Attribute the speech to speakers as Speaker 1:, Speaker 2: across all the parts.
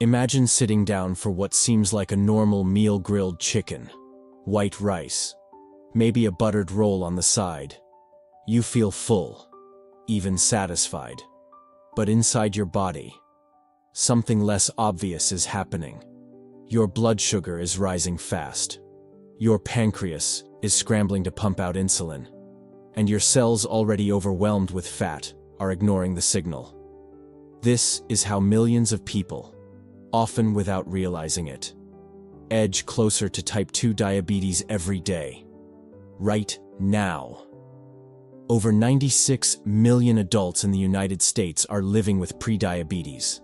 Speaker 1: Imagine sitting down for what seems like a normal meal: grilled chicken, white rice, maybe a buttered roll on the side. You feel full, even satisfied. But inside your body, something less obvious is happening. Your blood sugar is rising fast. Your pancreas is scrambling to pump out insulin. And your cells, already overwhelmed with fat, are ignoring the signal. This is how millions of people, often without realizing it, edge closer to type 2 diabetes every day. Right now. Over 96 million adults in the United States are living with prediabetes.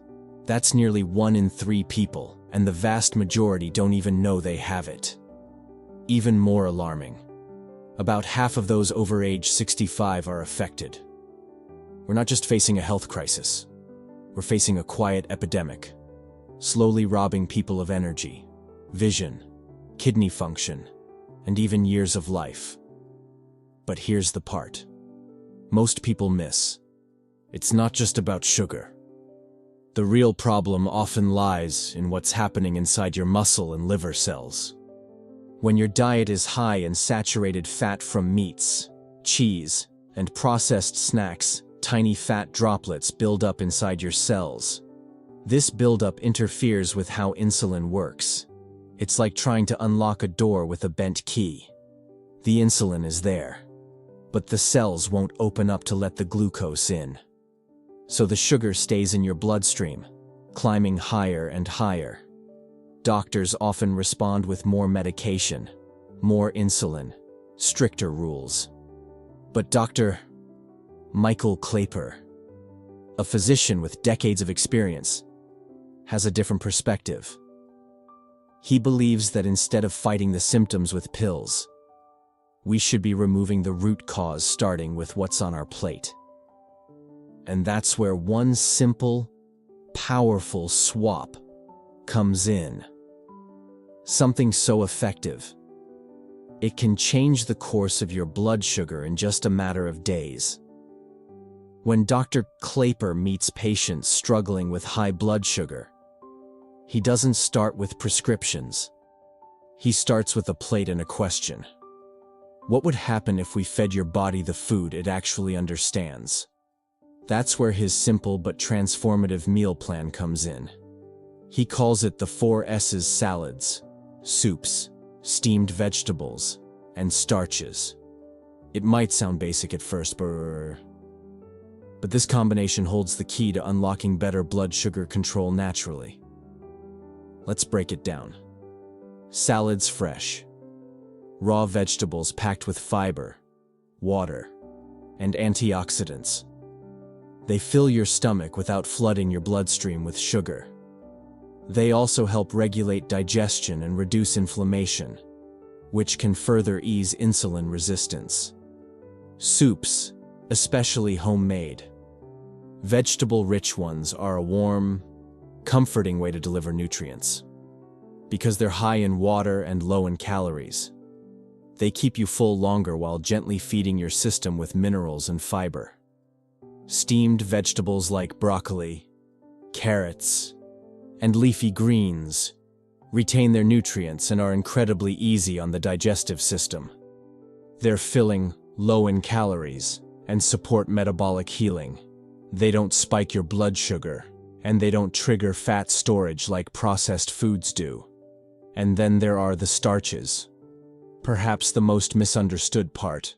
Speaker 1: That's nearly 1 in 3 people, and the vast majority don't even know they have it. Even more alarming, about half of those over age 65 are affected. We're not just facing a health crisis. We're facing a quiet epidemic, slowly robbing people of energy, vision, kidney function, and even years of life. But here's the part most people miss. It's not just about sugar. The real problem often lies in what's happening inside your muscle and liver cells. When your diet is high in saturated fat from meats, cheese, and processed snacks, tiny fat droplets build up inside your cells. This buildup interferes with how insulin works. It's like trying to unlock a door with a bent key. The insulin is there, but the cells won't open up to let the glucose in. So the sugar stays in your bloodstream, climbing higher and higher. Doctors often respond with more medication, more insulin, stricter rules. But Dr. Michael Klaper, a physician with decades of experience, has a different perspective. He believes that instead of fighting the symptoms with pills, we should be removing the root cause, starting with what's on our plate. And that's where one simple, powerful swap comes in. Something so effective, it can change the course of your blood sugar in just a matter of days. When Dr. Klaper meets patients struggling with high blood sugar, he doesn't start with prescriptions. He starts with a plate and a question. What would happen if we fed your body the food it actually understands? That's where his simple but transformative meal plan comes in. He calls it the 4 S's: salads, soups, steamed vegetables, and starches. It might sound basic at first, but this combination holds the key to unlocking better blood sugar control naturally. Let's break it down. Salads: fresh, raw vegetables packed with fiber, water, and antioxidants. They fill your stomach without flooding your bloodstream with sugar. They also help regulate digestion and reduce inflammation, which can further ease insulin resistance. Soups, especially homemade, vegetable-rich ones, are a warm, comforting way to deliver nutrients. Because they're high in water and low in calories, they keep you full longer while gently feeding your system with minerals and fiber. Steamed vegetables like broccoli, carrots, and leafy greens retain their nutrients and are incredibly easy on the digestive system. They're filling, low in calories, and support metabolic healing. They don't spike your blood sugar, and they don't trigger fat storage like processed foods do. And then there are the starches, perhaps the most misunderstood part.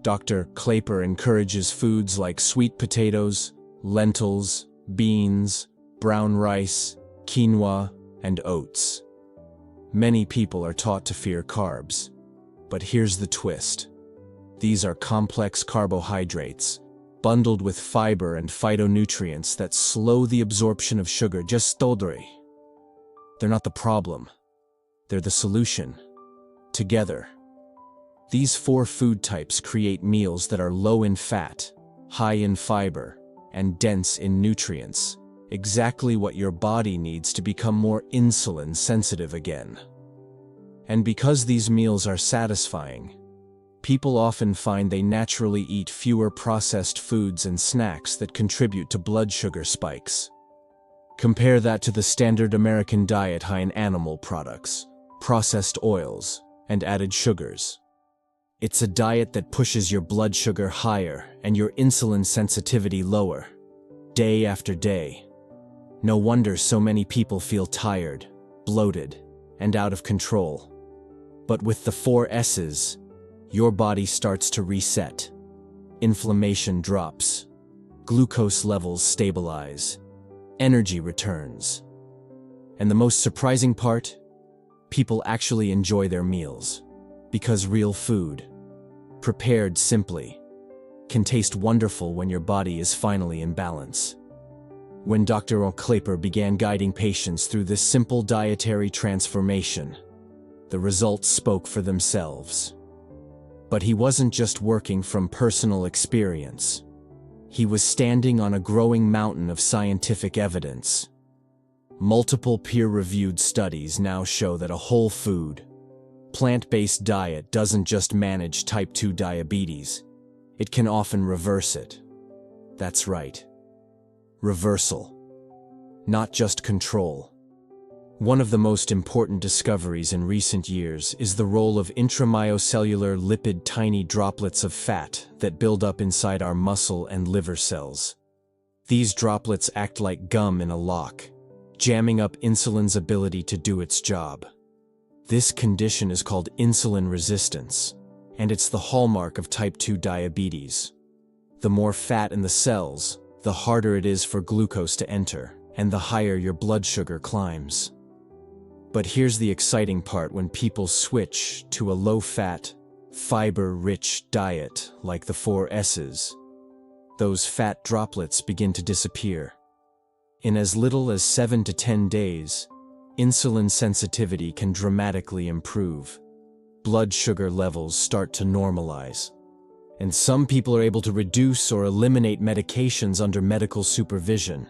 Speaker 1: Dr. Klaper encourages foods like sweet potatoes, lentils, beans, brown rice, quinoa, and oats. Many people are taught to fear carbs, but here's the twist. These are complex carbohydrates, bundled with fiber and phytonutrients that slow the absorption of sugar. They're not the problem. They're the solution. Together, these 4 food types create meals that are low in fat, high in fiber, and dense in nutrients. Exactly what your body needs to become more insulin sensitive again. And because these meals are satisfying, people often find they naturally eat fewer processed foods and snacks that contribute to blood sugar spikes. Compare that to the standard American diet high in animal products, processed oils, and added sugars. It's a diet that pushes your blood sugar higher and your insulin sensitivity lower, day after day. No wonder so many people feel tired, bloated, and out of control. But with the 4 S's, your body starts to reset. Inflammation drops, glucose levels stabilize, energy returns. And the most surprising part? People actually enjoy their meals, because real food, prepared simply, can taste wonderful when your body is finally in balance. When Dr. Klaper began guiding patients through this simple dietary transformation, the results spoke for themselves. But he wasn't just working from personal experience. He was standing on a growing mountain of scientific evidence. Multiple peer-reviewed studies now show that a whole food, plant-based diet doesn't just manage type 2 diabetes, it can often reverse it. That's right. Reversal. Not just control. One of the most important discoveries in recent years is the role of intramyocellular lipid, tiny droplets of fat that build up inside our muscle and liver cells. These droplets act like gum in a lock, jamming up insulin's ability to do its job. This condition is called insulin resistance, and it's the hallmark of type 2 diabetes. The more fat in the cells, the harder it is for glucose to enter, and the higher your blood sugar climbs. But here's the exciting part: when people switch to a low-fat, fiber-rich diet like the 4 S's, those fat droplets begin to disappear. In as little as 7 to 10 days, insulin sensitivity can dramatically improve. Blood sugar levels start to normalize. And some people are able to reduce or eliminate medications under medical supervision.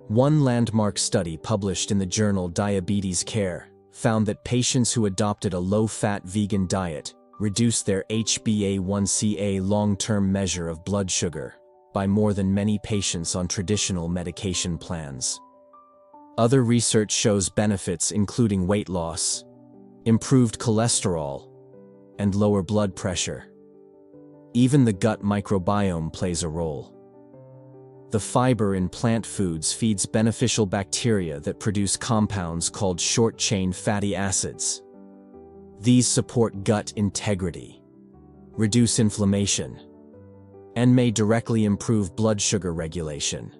Speaker 1: One landmark study published in the journal Diabetes Care found that patients who adopted a low-fat vegan diet reduced their HbA1c, long-term measure of blood sugar, by more than many patients on traditional medication plans. Other research shows benefits including weight loss, improved cholesterol, and lower blood pressure. Even the gut microbiome plays a role. The fiber in plant foods feeds beneficial bacteria that produce compounds called short-chain fatty acids. These support gut integrity, reduce inflammation, and may directly improve blood sugar regulation.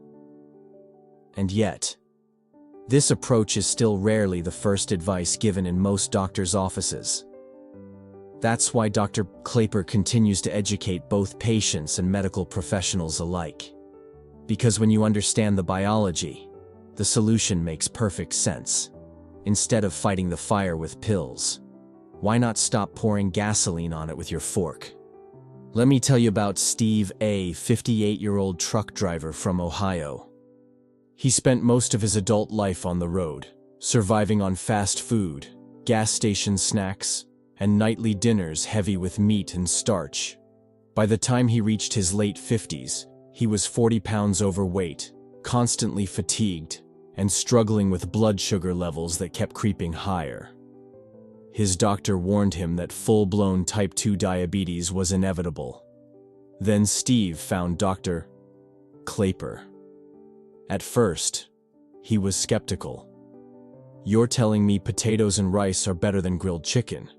Speaker 1: And yet, this approach is still rarely the first advice given in most doctors' offices. That's why Dr. Klaper continues to educate both patients and medical professionals alike. Because when you understand the biology, the solution makes perfect sense. Instead of fighting the fire with pills, why not stop pouring gasoline on it with your fork? Let me tell you about Steve, a 58-year-old truck driver from Ohio. He spent most of his adult life on the road, surviving on fast food, gas station snacks, and nightly dinners heavy with meat and starch. By the time he reached his late 50s, he was 40 pounds overweight, constantly fatigued, and struggling with blood sugar levels that kept creeping higher. His doctor warned him that full-blown type 2 diabetes was inevitable. Then Steve found Dr. Klaper. At first, he was skeptical. "You're telling me potatoes and rice are better than grilled chicken?"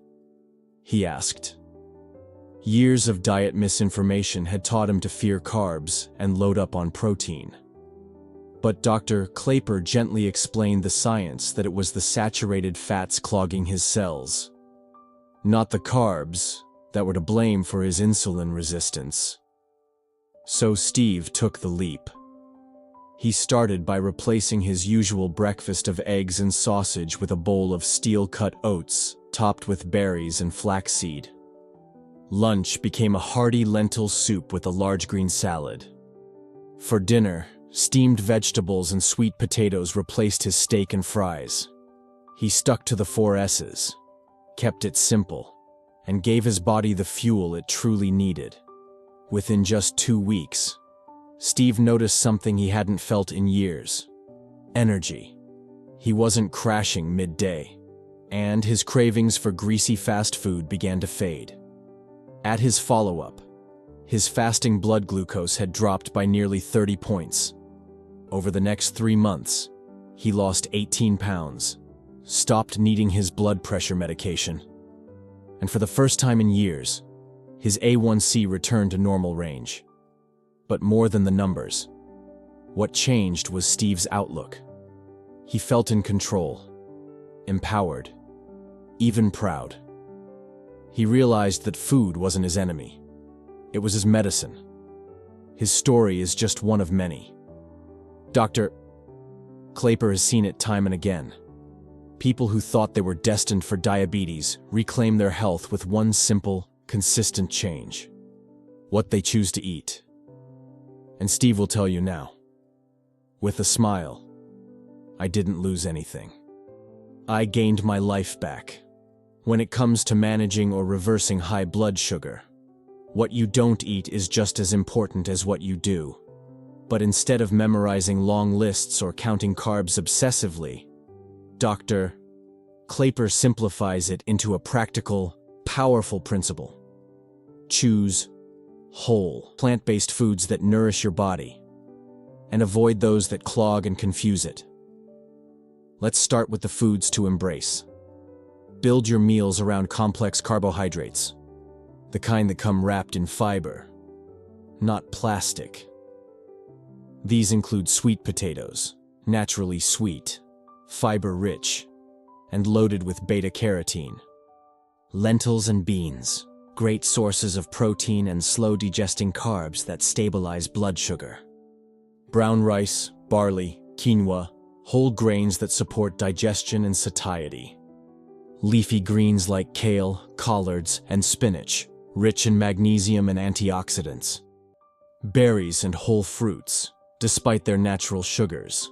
Speaker 1: he asked. Years of diet misinformation had taught him to fear carbs and load up on protein. But Dr. Klaper gently explained the science that it was the saturated fats clogging his cells, not the carbs, that were to blame for his insulin resistance. So Steve took the leap. He started by replacing his usual breakfast of eggs and sausage with a bowl of steel-cut oats, topped with berries and flaxseed. Lunch became a hearty lentil soup with a large green salad. For dinner, steamed vegetables and sweet potatoes replaced his steak and fries. He stuck to the 4 S's, kept it simple, and gave his body the fuel it truly needed. Within just 2 weeks, Steve noticed something he hadn't felt in years: energy. He wasn't crashing midday, and his cravings for greasy fast food began to fade. At his follow-up, his fasting blood glucose had dropped by nearly 30 points. Over the next 3 months, he lost 18 pounds, stopped needing his blood pressure medication, and for the first time in years, his A1C returned to normal range. But more than the numbers, what changed was Steve's outlook. He felt in control, empowered, even proud. He realized that food wasn't his enemy. It was his medicine. His story is just one of many. Dr. Klaper has seen it time and again. People who thought they were destined for diabetes reclaim their health with one simple, consistent change: what they choose to eat. And Steve will tell you now, with a smile, I didn't lose anything. I gained my life back. When it comes to managing or reversing high blood sugar, what you don't eat is just as important as what you do. But instead of memorizing long lists or counting carbs obsessively, Dr. Klaper simplifies it into a practical, powerful principle. Choose whole, plant-based foods that nourish your body, and avoid those that clog and confuse it. Let's start with the foods to embrace. Build your meals around complex carbohydrates, the kind that come wrapped in fiber, not plastic. These include sweet potatoes, naturally sweet, fiber-rich, and loaded with beta-carotene. Lentils and beans, great sources of protein and slow-digesting carbs that stabilize blood sugar. Brown rice, barley, quinoa, whole grains that support digestion and satiety. Leafy greens like kale, collards, and spinach, rich in magnesium and antioxidants. Berries and whole fruits, despite their natural sugars.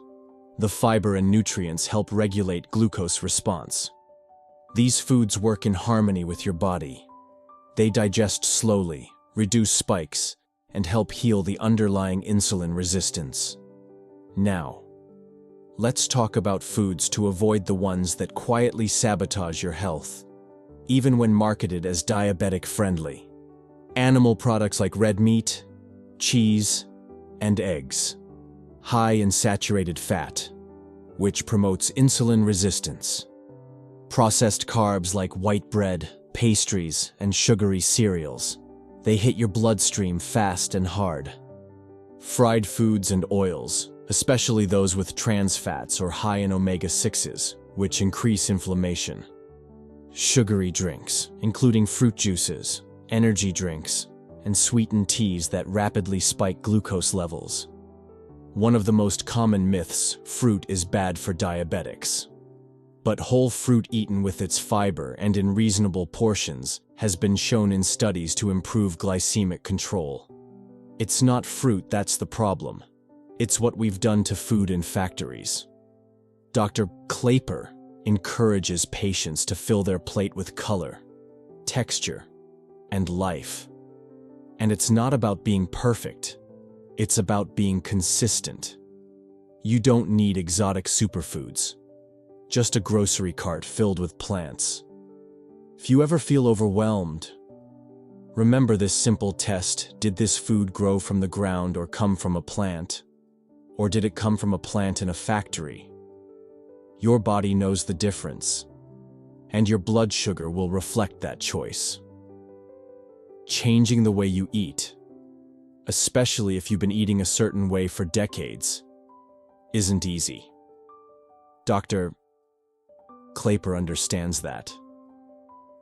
Speaker 1: The fiber and nutrients help regulate glucose response. These foods work in harmony with your body. They digest slowly, reduce spikes, and help heal the underlying insulin resistance. Now, let's talk about foods to avoid, the ones that quietly sabotage your health, even when marketed as diabetic-friendly. Animal products like red meat, cheese, and eggs, high in saturated fat, which promotes insulin resistance. Processed carbs like white bread, pastries, and sugary cereals, they hit your bloodstream fast and hard. Fried foods and oils, especially those with trans fats or high in omega-6s, which increase inflammation. Sugary drinks, including fruit juices, energy drinks, and sweetened teas that rapidly spike glucose levels. One of the most common myths: fruit is bad for diabetics. But whole fruit eaten with its fiber and in reasonable portions has been shown in studies to improve glycemic control. It's not fruit that's the problem. It's what we've done to food in factories. Dr. Klaper encourages patients to fill their plate with color, texture, and life. And it's not about being perfect. It's about being consistent. You don't need exotic superfoods, just a grocery cart filled with plants. If you ever feel overwhelmed, remember this simple test: did this food grow from the ground or come from a plant? Or did it come from a plant in a factory? Your body knows the difference, and your blood sugar will reflect that choice. Changing the way you eat, especially if you've been eating a certain way for decades, isn't easy. Dr. Klaper understands that.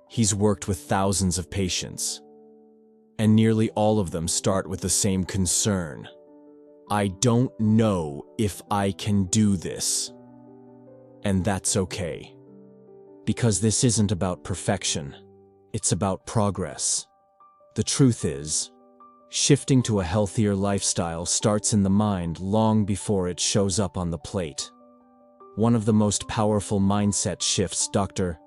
Speaker 1: He's worked with thousands of patients, and nearly all of them start with the same concern: I don't know if I can do this. And that's okay, because this isn't about perfection, it's about progress. The truth is, shifting to a healthier lifestyle starts in the mind long before it shows up on the plate. One of the most powerful mindset shifts Dr.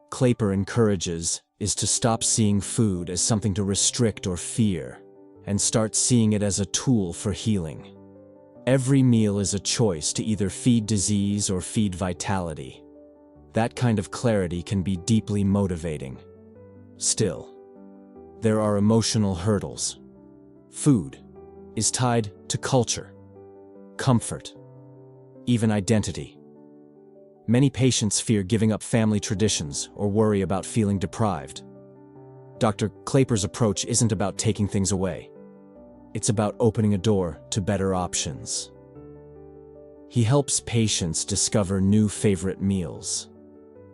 Speaker 1: Klaper encourages is to stop seeing food as something to restrict or fear, and start seeing it as a tool for healing. Every meal is a choice to either feed disease or feed vitality. That kind of clarity can be deeply motivating. Still, there are emotional hurdles. Food is tied to culture, comfort, even identity. Many patients fear giving up family traditions or worry about feeling deprived. Dr. Klaper's approach isn't about taking things away. It's about opening a door to better options. He helps patients discover new favorite meals,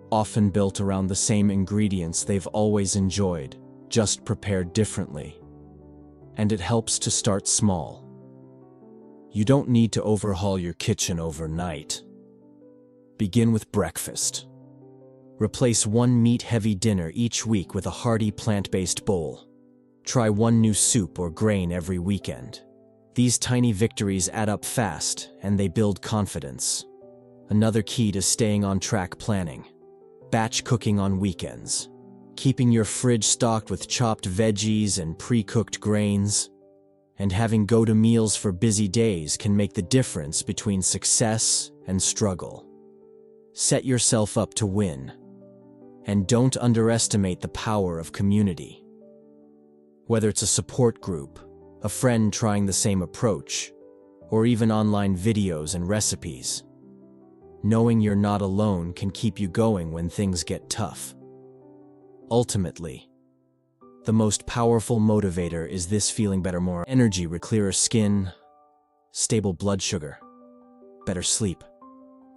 Speaker 1: often built around the same ingredients they've always enjoyed, just prepared differently. And it helps to start small. You don't need to overhaul your kitchen overnight. Begin with breakfast. Replace one meat-heavy dinner each week with a hearty plant-based bowl. Try one new soup or grain every weekend. These tiny victories add up fast, and they build confidence. Another key to staying on track: planning. Batch cooking on weekends. Keeping your fridge stocked with chopped veggies and pre-cooked grains. And having go-to meals for busy days can make the difference between success and struggle. Set yourself up to win. And don't underestimate the power of community. Whether it's a support group, a friend trying the same approach, or even online videos and recipes, knowing you're not alone can keep you going when things get tough. Ultimately, the most powerful motivator is this: feeling better, more energy, clearer skin, stable blood sugar, better sleep.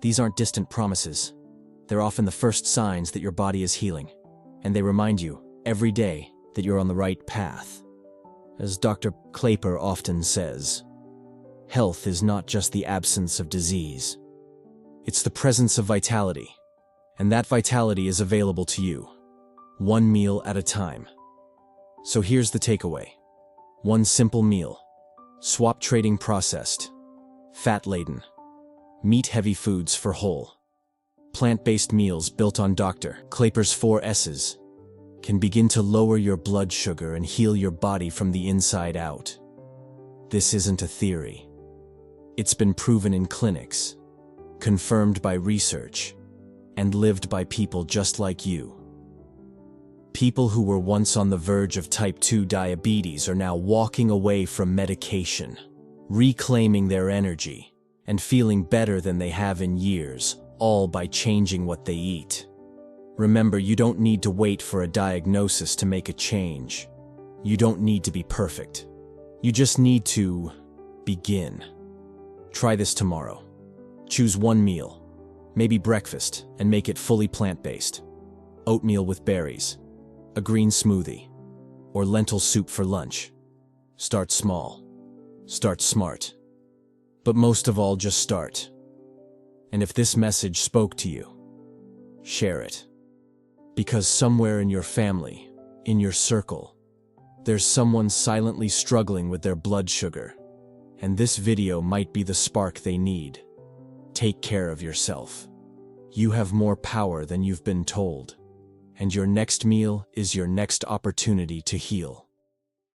Speaker 1: These aren't distant promises. They're often the first signs that your body is healing, and they remind you every day that you're on the right path. As Dr. Klaper often says, health is not just the absence of disease. It's the presence of vitality, and that vitality is available to you, one meal at a time. So here's the takeaway. One simple meal. Swap trading processed, fat-laden, meat-heavy foods for whole, plant-based meals built on Dr. Klaper's 4 S's can begin to lower your blood sugar and heal your body from the inside out. This isn't a theory. It's been proven in clinics, confirmed by research, and lived by people just like you. People who were once on the verge of type 2 diabetes are now walking away from medication, reclaiming their energy, and feeling better than they have in years, all by changing what they eat. Remember, you don't need to wait for a diagnosis to make a change. You don't need to be perfect. You just need to begin. Try this tomorrow. Choose one meal, maybe breakfast, and make it fully plant-based. Oatmeal with berries, a green smoothie, or lentil soup for lunch. Start small. Start smart. But most of all, just start. And if this message spoke to you, share it. Because somewhere in your family, in your circle, there's someone silently struggling with their blood sugar, and this video might be the spark they need. Take care of yourself. You have more power than you've been told, and your next meal is your next opportunity to heal.